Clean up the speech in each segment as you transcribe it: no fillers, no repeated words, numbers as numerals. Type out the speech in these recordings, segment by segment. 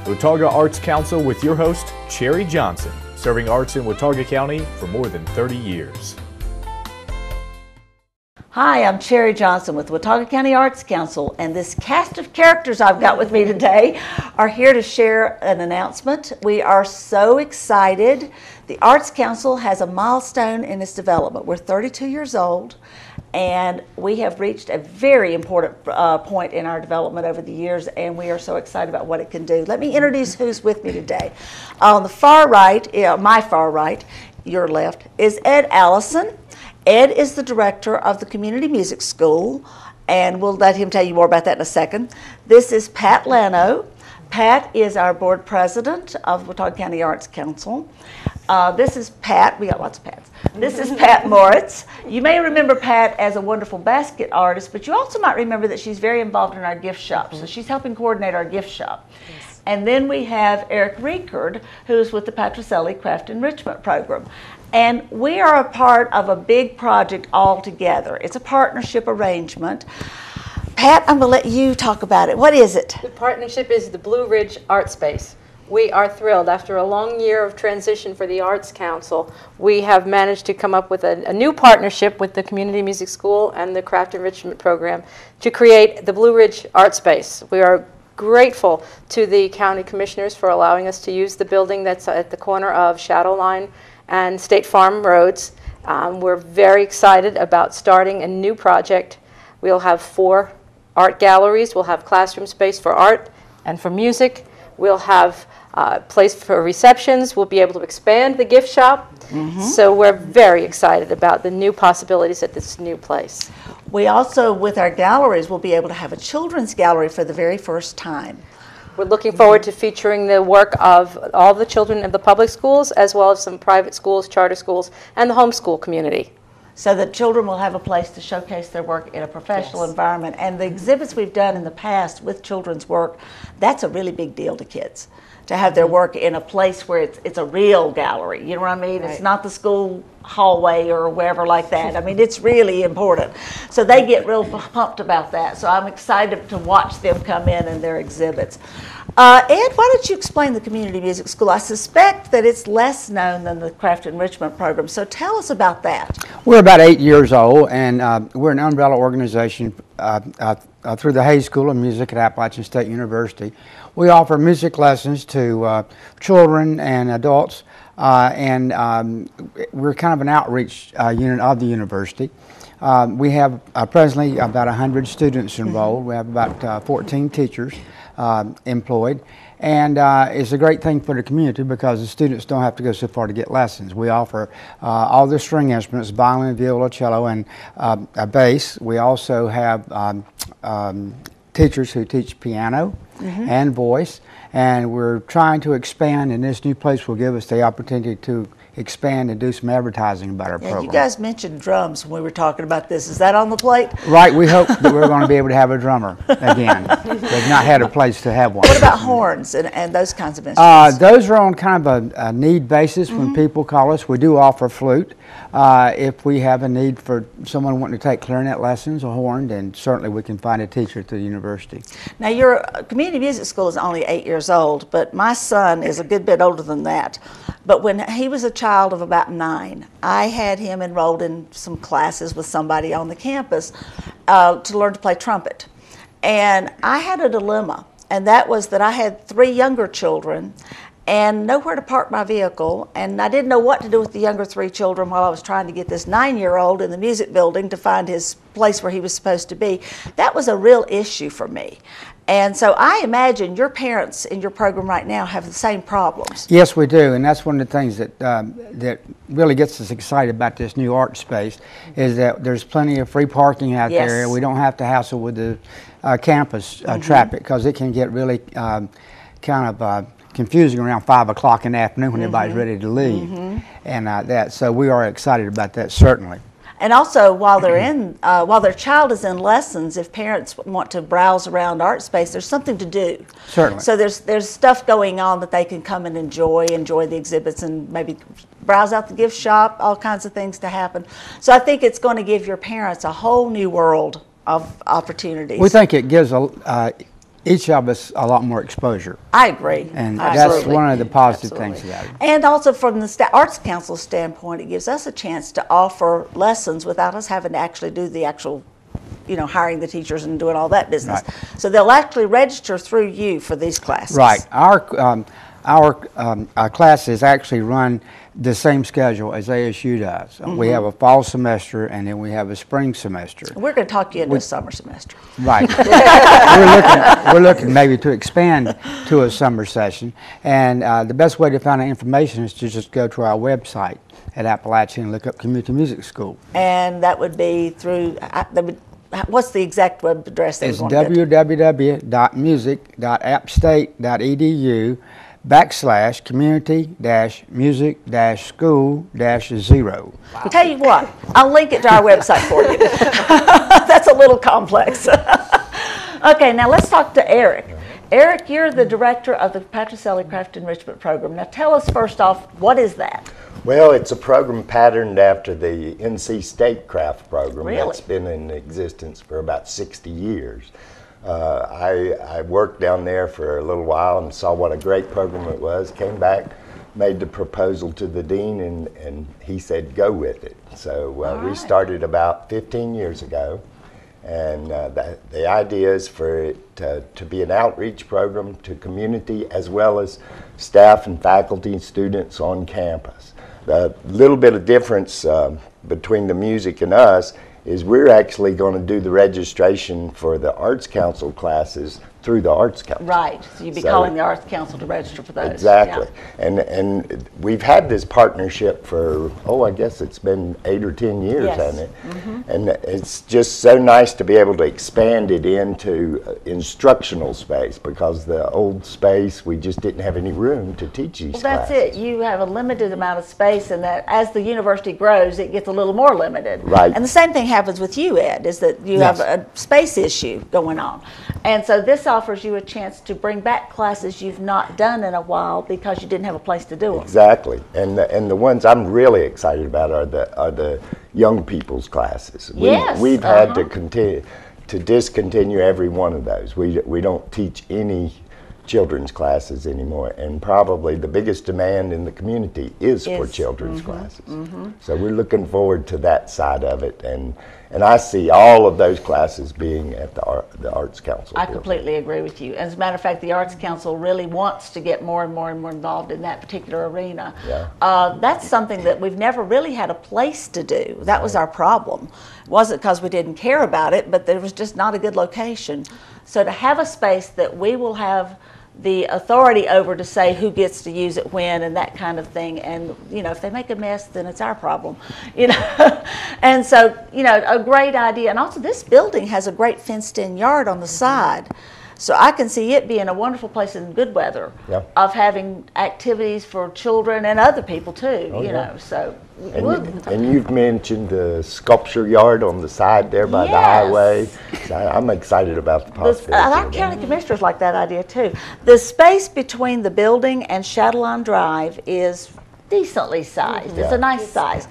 the Watauga Arts Council with your host, Cherry Johnson, serving arts in Watauga County for more than 30 years. Hi, I'm Cherry Johnson with Watauga County Arts Council, and this cast of characters I've got with me today are here to share an announcement. We are so excited. The Arts Council has a milestone in its development. We're 32 years old, and we have reached a very important point in our development over the years, and we are so excited about what it can do. Let me introduce who's with me today. On the far right, my far right, your left, is Ed Allison. Ed is the director of the Community Music School, and we'll let him tell you more about that in a second. This is Pat Lano. Pat is our board president of Watauga County Arts Council. This is Pat. We got lots of Pats. This is Pat Moritz. You may remember Pat as a wonderful basket artist, but you also might remember that she's very involved in our gift shop. So she's helping coordinate our gift shop. Yes. And then we have Eric Riekert, who's with the Patricelli Craft Enrichment Program. And we are a part of a big project all together. It's a partnership arrangement. Pat, I'm going to let you talk about it. What is it? The partnership is the Blue Ridge ArtSpace. We are thrilled. After a long year of transition for the Arts Council, we have managed to come up with a new partnership with the Community Music School and the Craft Enrichment Program to create the Blue Ridge ArtSpace. We are grateful to the county commissioners for allowing us to use the building that's at the corner of Shadowline and State Farm Roads. We're very excited about starting a new project. We'll have 4 art galleries. We'll have classroom space for art and for music. We'll have a place for receptions. We'll be able to expand the gift shop. So we're very excited about the new possibilities at this new place. We also, with our galleries, will be able to have a children's gallery for the very first time. We're looking forward to featuring the work of all the children in the public schools, as well as some private schools, charter schools, and the homeschool community. So that children will have a place to showcase their work in a professional environment. And the exhibits we've done in the past with children's work, that's a really big deal to kids, to have their work in a place where it's a real gallery. You know what I mean? Right. It's not the school hallway or wherever like that. I mean, it's really important. So they get real pumped about that. So I'm excited to watch them come in and their exhibits. Ed, why don't you explain the Community Music School? I suspect that it's less known than the Craft Enrichment Program, so tell us about that. We're about 8 years old, and we're an umbrella organization through the Hayes School of Music at Appalachian State University. We offer music lessons to children and adults, and we're kind of an outreach unit of the university. We have presently about 100 students enrolled. We have about 14 teachers employed, and it's a great thing for the community because the students don't have to go so far to get lessons. We offer all the string instruments, violin, viola, cello, and a bass. We also have teachers who teach piano and voice, and we're trying to expand, and this new place will give us the opportunity to expand and do some advertising about our program. You guys mentioned drums when we were talking about this. Is that on the plate? Right. We hope that we're going to be able to have a drummer again. We've not had a place to have one. What about horns and those kinds of instruments? Those are on kind of a need basis when people call us. We do offer flute. If we have a need for someone wanting to take clarinet lessons or horn, then certainly we can find a teacher at the university. Now, your community music school is only 8 years old, but my son is a good bit older than that. But when he was a child of about 9, I had him enrolled in some classes with somebody on the campus to learn to play trumpet. And I had a dilemma, and that was that I had 3 younger children and nowhere to park my vehicle, and I didn't know what to do with the younger 3 children while I was trying to get this 9-year-old in the music building to find his place where he was supposed to be. That was a real issue for me. And so I imagine your parents in your program right now have the same problems. Yes, we do, and that's one of the things that that really gets us excited about this new art space is that there's plenty of free parking out there. We don't have to hassle with the campus traffic because it can get really kind of confusing around 5 o'clock in the afternoon when everybody's ready to leave, and so we are excited about that, certainly. And also, while they're while their child is in lessons, if parents want to browse around ArtSpace, there's something to do. Certainly. So there's stuff going on that they can come and enjoy the exhibits, and maybe browse out the gift shop. All kinds of things to happen. So I think it's going to give your parents a whole new world of opportunities. We think it gives each of us a lot more exposure. I agree. And Absolutely. that's one of the positive Absolutely. things about it. And also from the Arts Council standpoint, it gives us a chance to offer lessons without us having to actually do the actual, hiring the teachers and doing all that business. Right. So they'll actually register through you for these classes. Right. Our classes actually run the same schedule as ASU does. We have a fall semester and then we have a spring semester. We're going to talk you into a summer semester. Right. we're looking maybe to expand to a summer session. And the best way to find out information is to just go to our website at Appalachian and look up Community Music School. And that would be through, what's the exact web address that It's we want to get? www.music.appstate.edu /community-music-school-0. Tell you what, I'll link it to our website for you. That's a little complex. Okay, now let's talk to Eric. Eric, you're the director of the Patricelli Craft Enrichment Program. Now tell us first off, what is that? Well, it's a program patterned after the NC State Craft Program Really? that's been in existence for about 60 years. I worked down there for a little while and saw what a great program it was, came back, made the proposal to the dean, and he said go with it. So we started about 15 years ago, and the idea is for it to be an outreach program to community as well as staff and faculty and students on campus. The little bit of difference between the music and us is we're actually going to do the registration for the Arts Council classes through the Arts Council. Right, so you'd be calling the Arts Council to register for those. Exactly. Yeah. And we've had this partnership for, I guess it's been 8 or 10 years, Yes. hasn't it? And it's just so nice to be able to expand it into instructional space, because the old space, we just didn't have any room to teach these Well, that's classes. it. You have a limited amount of space, and that as the university grows, it gets a little more limited. Right. And the same thing happens with you, Ed, is that you have a space issue going on. And so this offers you a chance to bring back classes you've not done in a while because you didn't have a place to do them. Exactly, and the ones I'm really excited about are the young people's classes. Yes, We've had to continue to discontinue every one of those. We don't teach any children's classes anymore, and probably the biggest demand in the community is for children's classes. So we're looking forward to that side of it, and I see all of those classes being at the Arts Council. I completely agree with you. As a matter of fact, the Arts Council really wants to get more and more and more involved in that particular arena. Yeah. That's something that we've never really had a place to do. That was our problem. It wasn't because we didn't care about it, but there was just not a good location. So to have a space that we will have the authority over to say who gets to use it when and that kind of thing, and if they make a mess, then it's our problem, and so a great idea. And also this building has a great fenced-in yard on the side, so I can see it being a wonderful place in good weather of having activities for children and other people too. So and you've mentioned the sculpture yard on the side there by the highway. So I'm excited about the possibility. Our county commissioners like that idea too. The space between the building and Chatelaine Drive is decently sized. It's a nice size.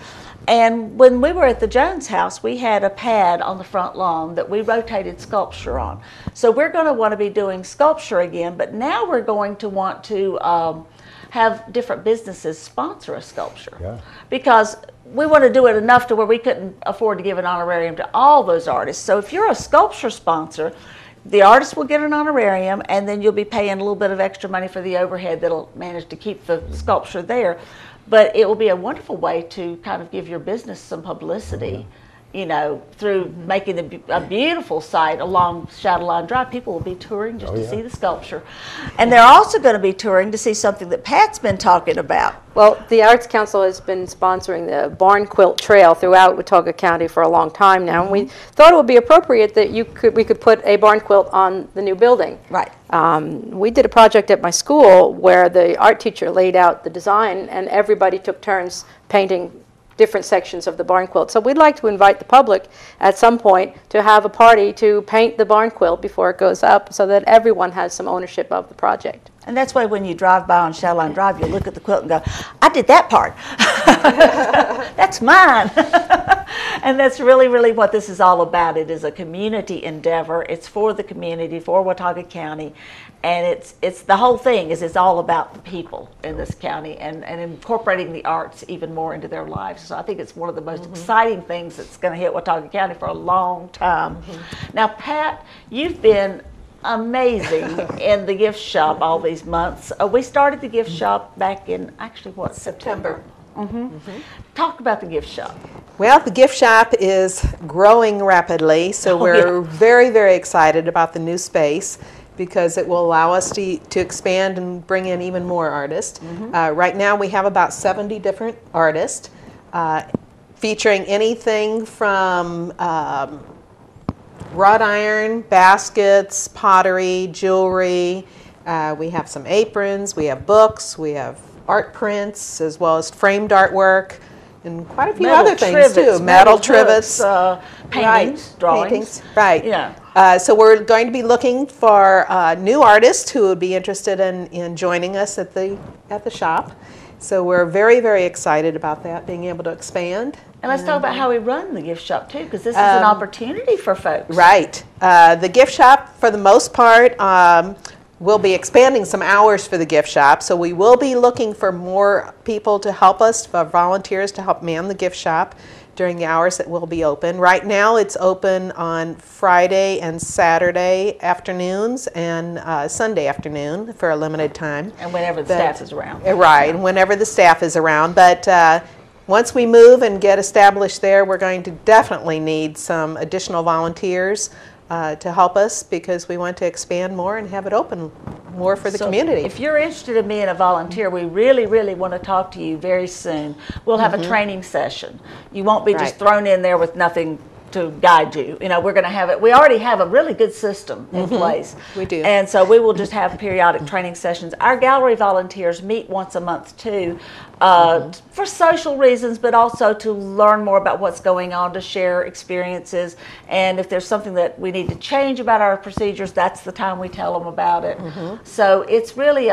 And when we were at the Jones house, we had a pad on the front lawn that we rotated sculpture on. So we're going to want to be doing sculpture again, but now we're going to want to have different businesses sponsor a sculpture, because we want to do it enough to where we couldn't afford to give an honorarium to all those artists. So if you're a sculpture sponsor, the artist will get an honorarium, and then you'll be paying a little bit of extra money for the overhead that'll manage to keep the sculpture there. But it will be a wonderful way to kind of give your business some publicity, through making a beautiful site along Chatelaine Drive. People will be touring just to see the sculpture. And they're also going to be touring to see something that Pat's been talking about. Well, the Arts Council has been sponsoring the Barn Quilt Trail throughout Watauga County for a long time now, and we thought it would be appropriate that we could put a barn quilt on the new building. Right. We did a project at my school where the art teacher laid out the design, and everybody took turns painting different sections of the barn quilt. So we'd like to invite the public at some point to have a party to paint the barn quilt before it goes up, so that everyone has some ownership of the project. And that's why when you drive by on Chatelaine Drive, you look at the quilt and go, I did that part. That's mine. And that's really, really what this is all about. It is a community endeavor. It's for the community, for Watauga County. And it's the whole thing is it's all about the people in this county and incorporating the arts even more into their lives. So I think it's one of the most exciting things that's going to hit Watauga County for a long time. Now, Pat, you've been amazing in the gift shop all these months. We started the gift shop back in, actually, what? September. Talk about the gift shop. Well, the gift shop is growing rapidly, so we're very, very excited about the new space because it will allow us to expand and bring in even more artists. Right now we have about 70 different artists featuring anything from wrought iron, baskets, pottery, jewelry. We have some aprons, we have books, we have art prints, as well as framed artwork, and quite a few other things too. Metal trivets, paintings, drawings. Paintings, right. Yeah. So we're going to be looking for new artists who would be interested in joining us at the shop. So we're very, very excited about that, being able to expand. And let's talk about how we run the gift shop too, because this is an opportunity for folks. Right. The gift shop, for the most part, we'll be expanding some hours for the gift shop. So we will be looking for more people to help us, for volunteers to help man the gift shop during the hours that will be open. Right now it's open on Friday and Saturday afternoons and Sunday afternoon for a limited time. And whenever the staff is around. Right, and whenever the staff is around. But once we move and get established there, we're going to definitely need some additional volunteers to help us because we want to expand more and have it open more for the community. If you're interested in being a volunteer, we really, really want to talk to you very soon. We'll have a training session. You won't be just thrown in there with nothing to guide you. You know, we're going to have it. We already have a really good system in place. We do. And so we will just have periodic training sessions. Our gallery volunteers meet once a month too, for social reasons, but also to learn more about what's going on, to share experiences. And if there's something that we need to change about our procedures, that's the time we tell them about it. So it's really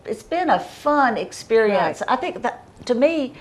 it's been a fun experience. I think that, to me,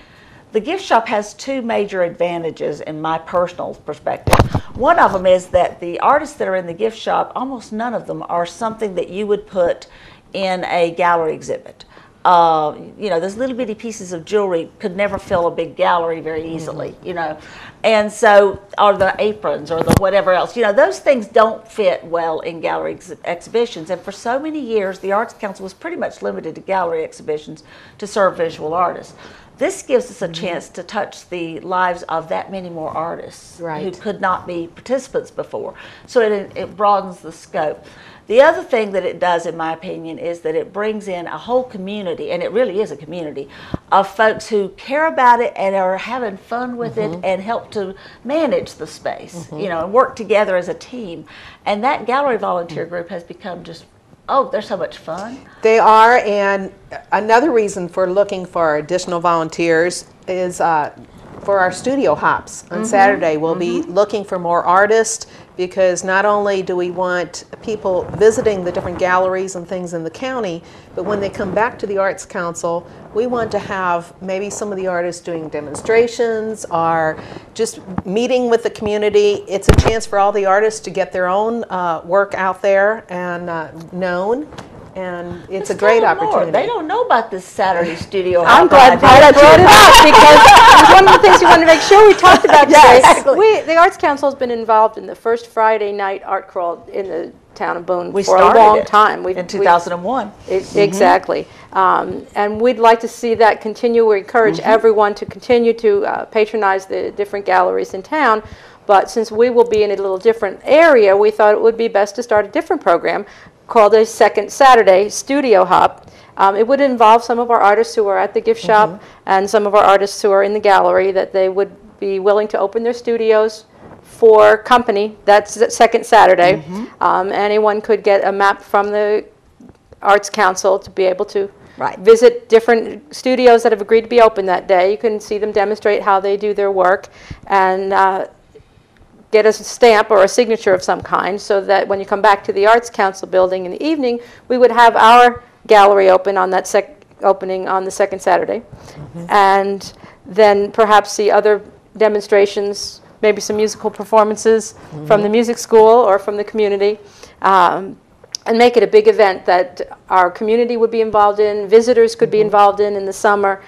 the gift shop has two major advantages in my personal perspective. One of them is that the artists that are in the gift shop, almost none of them are something that you would put in a gallery exhibit. You know, those little bitty pieces of jewelry could never fill a big gallery very easily, you know. And so, or the aprons or the whatever else, you know, those things don't fit well in gallery exhibitions. And for so many years, the Arts Council was pretty much limited to gallery exhibitions to serve visual artists. This gives us a chance to touch the lives of that many more artists who could not be participants before. So it broadens the scope. The other thing that it does, in my opinion, is that it brings in a whole community, and it really is a community, of folks who care about it and are having fun with it and help to manage the space, you know, and work together as a team. And that gallery volunteer group has become just, oh, they're so much fun. They are, and another reason for looking for additional volunteers is for our studio hops on Saturday. We'll be looking for more artists because not only do we want people visiting the different galleries and things in the county, but when they come back to the Arts Council, we want to have maybe some of the artists doing demonstrations or just meeting with the community. It's a chance for all the artists to get their own work out there and known. And it's a great opportunity. They don't know about this Saturday studio. I'm glad Paula brought it up because it was one of the things we wanted to make sure we talked about today. The Arts Council has been involved in the first Friday night art crawl in the town of Boone for a long time. In 2001. Exactly. And we'd like to see that continue. We encourage everyone to continue to patronize the different galleries in town. But since we will be in a little different area, we thought it would be best to start a different program called a Second Saturday Studio Hop. It would involve some of our artists who are at the gift shop and some of our artists who are in the gallery, that they would be willing to open their studios for company. That's Second Saturday. Anyone could get a map from the Arts Council to be able to visit different studios that have agreed to be open that day. You can see them demonstrate how they do their work and get a stamp or a signature of some kind, so that when you come back to the Arts Council building in the evening, we would have our gallery open on that opening on the second Saturday, and then perhaps see other demonstrations maybe some musical performances from the music school or from the community, and make it a big event that our community would be involved in, visitors could be involved in the summer,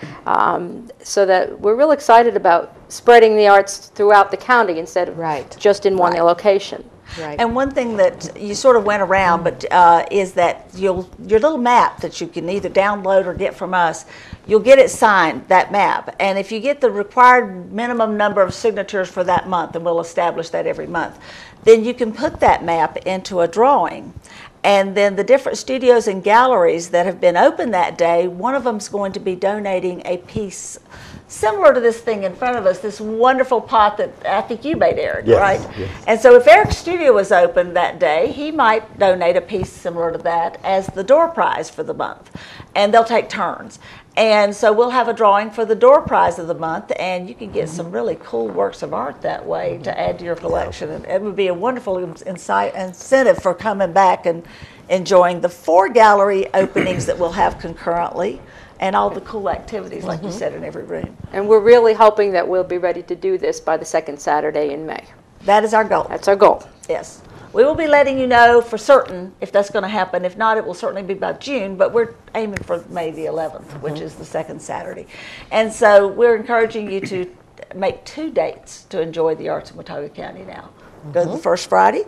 so that we're real excited about spreading the arts throughout the county instead of just in one location. Right. And one thing that you sort of went around, but is that your little map that you can either download or get from us, you'll get it signed, that map. And if you get the required minimum number of signatures for that month, and we'll establish that every month, then you can put that map into a drawing. And then the different studios and galleries that have been open that day, one of them is going to be donating a piece similar to this thing in front of us, this wonderful pot that I think you made, Eric, right? Yes. And so if Eric's studio was open that day, he might donate a piece similar to that as the door prize for the month. And they'll take turns. And so we'll have a drawing for the door prize of the month, and you can get some really cool works of art that way to add to your collection. And it would be a wonderful incentive for coming back and enjoying the 4 gallery openings that we'll have concurrently, and all the cool activities, like you said, in every room. And we're really hoping that we'll be ready to do this by the second Saturday in May. That is our goal. That's our goal. Yes. We will be letting you know for certain if that's going to happen. If not, it will certainly be by June, but we're aiming for May the 11th, which is the second Saturday. And so we're encouraging you to make 2 dates to enjoy the arts in Watauga County now. Go the first Friday,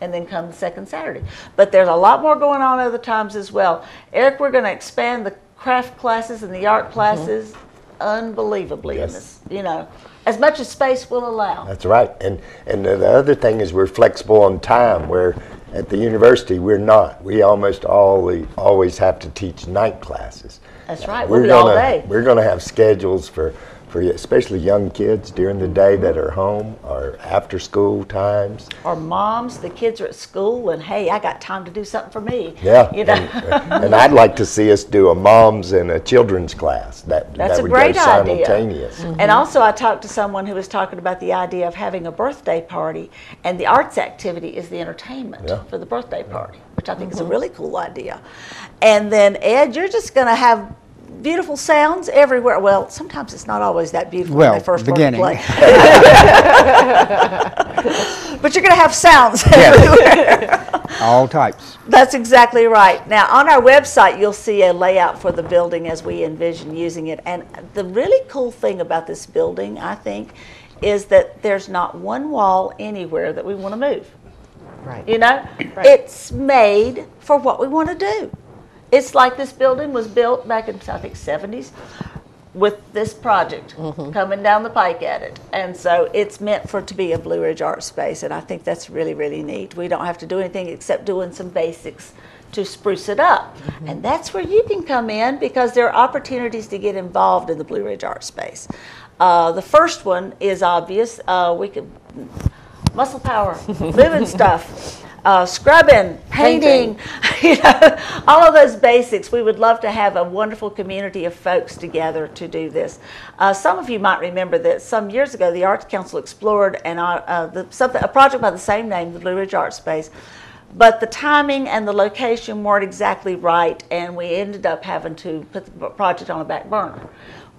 and then come the second Saturday. But there's a lot more going on other times as well. Eric, we're going to expand the craft classes and the art classes unbelievably in this, as much as space will allow. That's right. And the other thing is we're flexible on time, where at the university we're not. We almost always have to teach night classes. That's right. We'll be all day. We're going to have schedules for especially young kids during the day that are home, or after school times. Or moms, the kids are at school, and hey, I got time to do something for me. Yeah, and I'd like to see us do a moms and a children's class. That That's would a great go idea. simultaneous. And also I talked to someone who was talking about the idea of having a birthday party, and the arts activity is the entertainment for the birthday party, which I think is a really cool idea. And then Ed, you're just going to have beautiful sounds everywhere. Well, sometimes it's not always that beautiful when they first start to play. But you're going to have sounds everywhere. All types. That's exactly right. Now, on our website, you'll see a layout for the building as we envision using it. And the really cool thing about this building, I think, is that there's not one wall anywhere that we want to move. Right. It's made for what we want to do. It's like this building was built back in, I think, 70s with this project coming down the pike at it. And so it's meant to be a Blue Ridge art space, and I think that's really, really neat. We don't have to do anything except doing some basics to spruce it up. And that's where you can come in, because there are opportunities to get involved in the Blue Ridge art space. The first one is obvious. We could muscle power, moving stuff. Scrubbing, painting, all of those basics. We would love to have a wonderful community of folks together to do this. Some of you might remember that some years ago the Arts Council explored a project by the same name, the Blue Ridge Art Space, but the timing and the location weren't exactly right, and we ended up having to put the project on a back burner.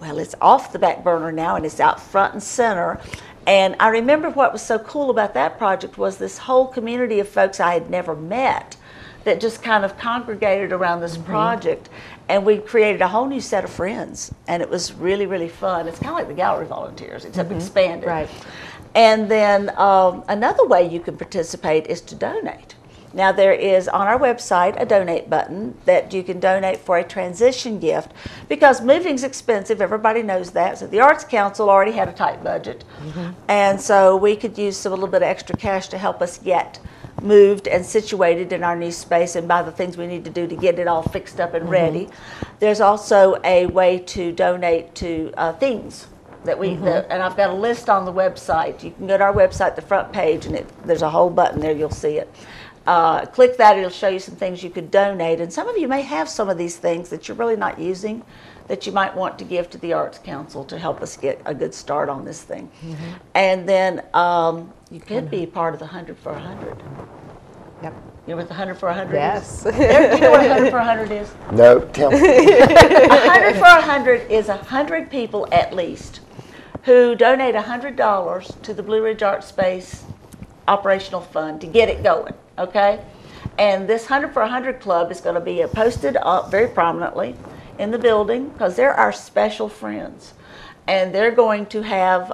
Well, it's off the back burner now, and it's out front and center. And I remember what was so cool about that project was this whole community of folks I had never met that just kind of congregated around this project, and we created a whole new set of friends, and it was really, really fun. It's kind of like the gallery volunteers, except expanded. Right. And then another way you can participate is to donate. Now, there is on our website a donate button that you can donate for a transition gift, because moving's expensive. Everybody knows that. So the Arts Council already had a tight budget, and so we could use a little bit of extra cash to help us get moved and situated in our new space and buy the things we need to do to get it all fixed up and ready. There's also a way to donate to things that we, and I've got a list on the website. You can go to our website, the front page, and there's a whole button there. You'll see it. Click that, it'll show you some things you could donate. And some of you may have some of these things that you're really not using that you might want to give to the Arts Council to help us get a good start on this thing. And then you could be part of the 100 for 100. Yep. You know what the 100 for 100 Yes. is? You know what 100 for 100 is? No, tell me. 100 for 100 is 100 people at least who donate $100 to the Blue Ridge ArtSpace operational fund to get it going, okay? And this 100 for 100 club is going to be posted up very prominently in the building because they're our special friends. And they're going to have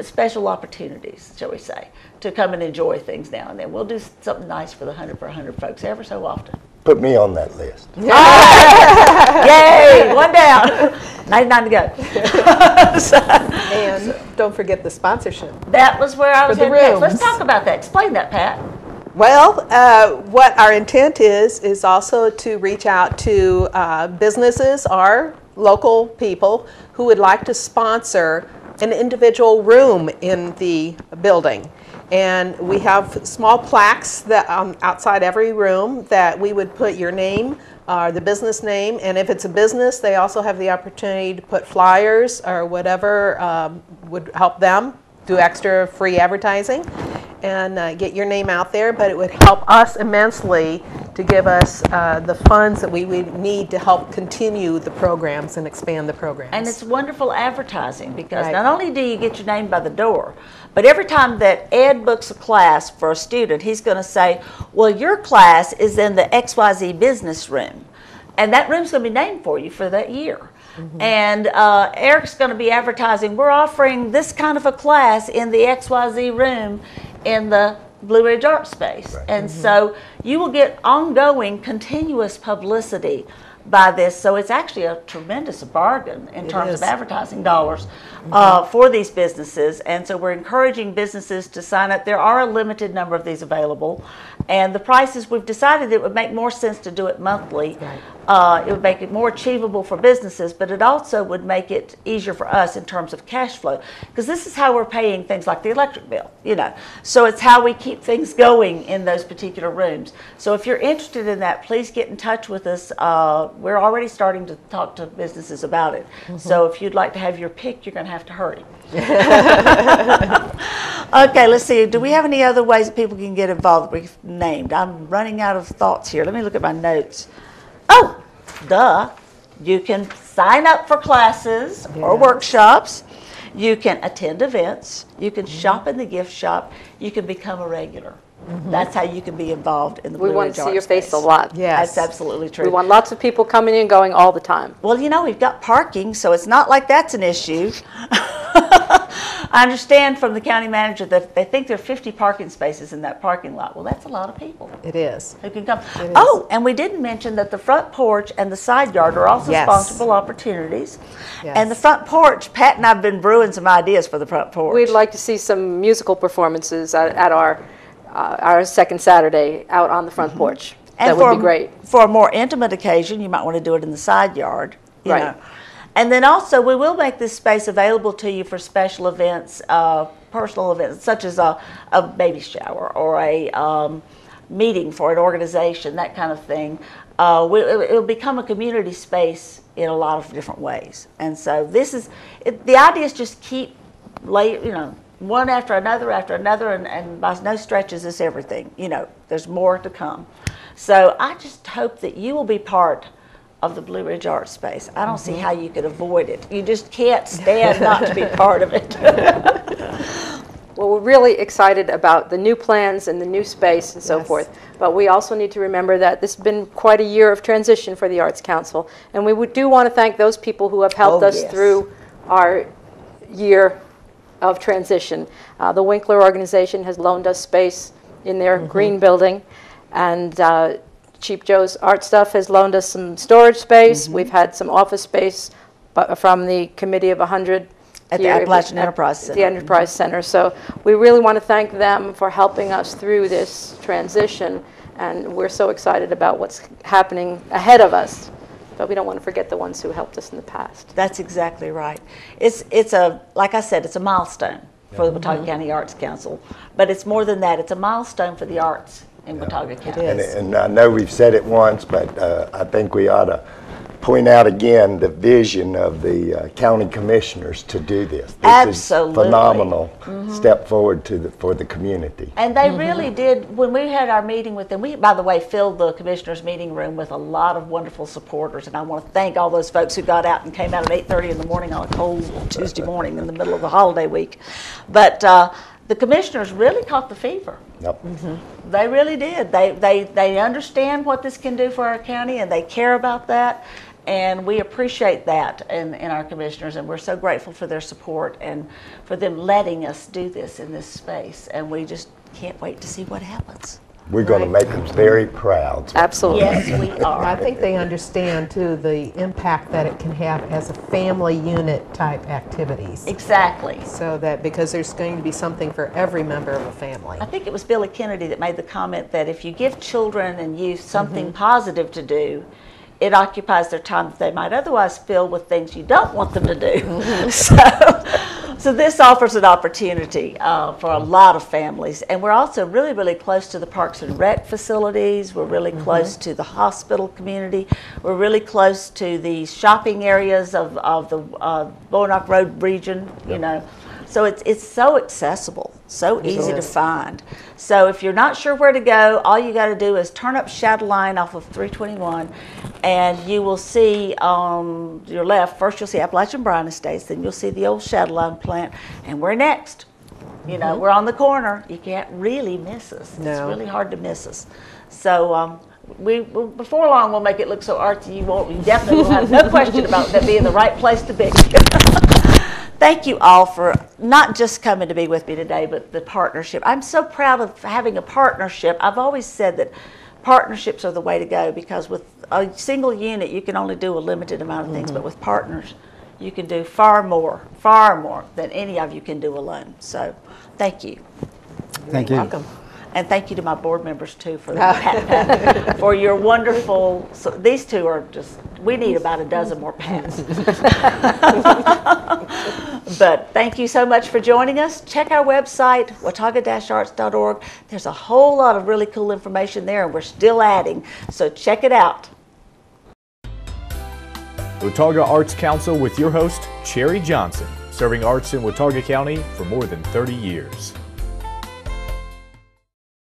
special opportunities, shall we say, to come and enjoy things now and then. We'll do something nice for the 100 for 100 folks ever so often. Put me on that list. Yay, one down. 99 to go. And don't forget the sponsorship. That was where I was For the headed next. Let's rooms. talk about that. Explain that, Pat. Well, what our intent is also to reach out to businesses or local people who would like to sponsor an individual room in the building. And we have small plaques that outside every room that we would put your name, the business name, and if it's a business, they also have the opportunity to put flyers or whatever would help them do extra free advertising and get your name out there. But it would help us immensely to give us the funds that we would need to help continue the programs and expand the programs. And it's wonderful advertising because Right. not only do you get your name by the door, but every time that Ed books a class for a student, he's going to say, well, your class is in the XYZ business room. And that room's going to be named for you for that year. And Eric's going to be advertising, we're offering this kind of a class in the XYZ room in the Blue Ridge ArtSpace. Right. And so you will get ongoing, continuous publicity by this. So it's actually a tremendous bargain in terms is. of advertising dollars for these businesses. And so we're encouraging businesses to sign up. There are a limited number of these available. And the prices, we've decided it would make more sense to do it monthly. It would make it more achievable for businesses, but it also would make it easier for us in terms of cash flow. Because this is how we're paying things like the electric bill, you know. So it's how we keep things going in those particular rooms. So if you're interested in that, please get in touch with us. We're already starting to talk to businesses about it. So if you'd like to have your pick, you're going to have to hurry. Okay, let's see. Do we have any other ways that people can get involved? We've named. I'm running out of thoughts here. Let me look at my notes. Oh, duh. You can sign up for classes or workshops. You can attend events. You can shop in the gift shop. You can become a regular. That's how you can be involved in the Blue We want Ridge to see your ArtSpace. face a lot. Yes. That's absolutely true. We want lots of people coming and going all the time. Well, you know, we've got parking, so it's not like that's an issue. I understand from the county manager that they think there are 50 parking spaces in that parking lot. Well, that's a lot of people It is. who can come. Oh, and we didn't mention that the front porch and the side yard are also Yes. sponsorable opportunities. Yes. And the front porch, Pat and I have been brewing some ideas for the front porch. We'd like to see some musical performances at our second Saturday out on the front porch. And That would be great. For a more intimate occasion, you might want to do it in the side yard. You Right. know. And then also, we will make this space available to you for special events, personal events, such as a baby shower or a meeting for an organization, that kind of thing. It'll become a community space in a lot of different ways. And so the idea is just keep, one after another, and by no stretch is this everything. You know, there's more to come. So I just hope that you will be part of the Blue Ridge ArtSpace. I don't see how you could avoid it. You just can't stand not to be part of it. Well, we're really excited about the new plans and the new space and so Yes. forth. But we also need to remember that this has been quite a year of transition for the Arts Council. And we do want to thank those people who have helped Oh, us yes. through our year of transition. The Winkler organization has loaned us space in their green building. And Cheap Joe's Art Stuff has loaned us some storage space. We've had some office space from the Committee of 100 At the here Appalachian at Enterprise the Center. Enterprise Center. So we really want to thank them for helping us through this transition, and we're so excited about what's happening ahead of us. But we don't want to forget the ones who helped us in the past. That's exactly right. It's a, like I said, it's a milestone for the Watauga County Arts Council. But it's more than that. It's a milestone for the arts in Watauga County. is. And I know we've said it once, but I think we ought to point out again the vision of the county commissioners to do this. This Absolutely. is phenomenal step forward for the community. And they really did, when we had our meeting with them, we, by the way, filled the commissioners' meeting room with a lot of wonderful supporters, and I want to thank all those folks who got out and came out at 8:30 in the morning on a cold Tuesday morning in the middle of the holiday week. But the commissioners really caught the fever. Yep. They really did. They understand what this can do for our county, and they care about that. And we appreciate that in our commissioners, and we're so grateful for their support and for them letting us do this in this space. And we just can't wait to see what happens. We're going to make them very proud. Absolutely. Yes, we are. I think they understand too the impact that it can have as a family unit type activities. Exactly. So that because there's going to be something for every member of a family. I think it was Billy Kennedy that made the comment that if you give children and youth something positive to do, it occupies their time that they might otherwise fill with things you don't want them to do. So this offers an opportunity for a lot of families. And we're also really, really close to the Parks and Rec facilities. We're really close to the hospital community. We're really close to the shopping areas of the Bonock Road region, you know. So it's so accessible, so easy to find. So if you're not sure where to go, all you got to do is turn up Shadow Line off of 321, and you will see on your left, first you'll see Appalachian Brine Estates, then you'll see the old Shadow Line plant, and we're next. You know, we're on the corner. You can't really miss us. No. It's really hard to miss us. So before long, we'll make it look so artsy. You definitely will have no question about that being the right place to be. Thank you all for not just coming to be with me today, but the partnership. I'm so proud of having a partnership. I've always said that partnerships are the way to go, because with a single unit, you can only do a limited amount of things, but with partners, you can do far more than any of you can do alone. So thank you. Thank you. Welcome. And thank you to my board members too for for your wonderful. So these two are just. We need about a dozen more pats. But thank you so much for joining us. Check our website, watauga-arts.org. There's a whole lot of really cool information there, and we're still adding. So check it out. Watauga Arts Council with your host, Cherry Johnson, serving arts in Watauga County for more than 30 years.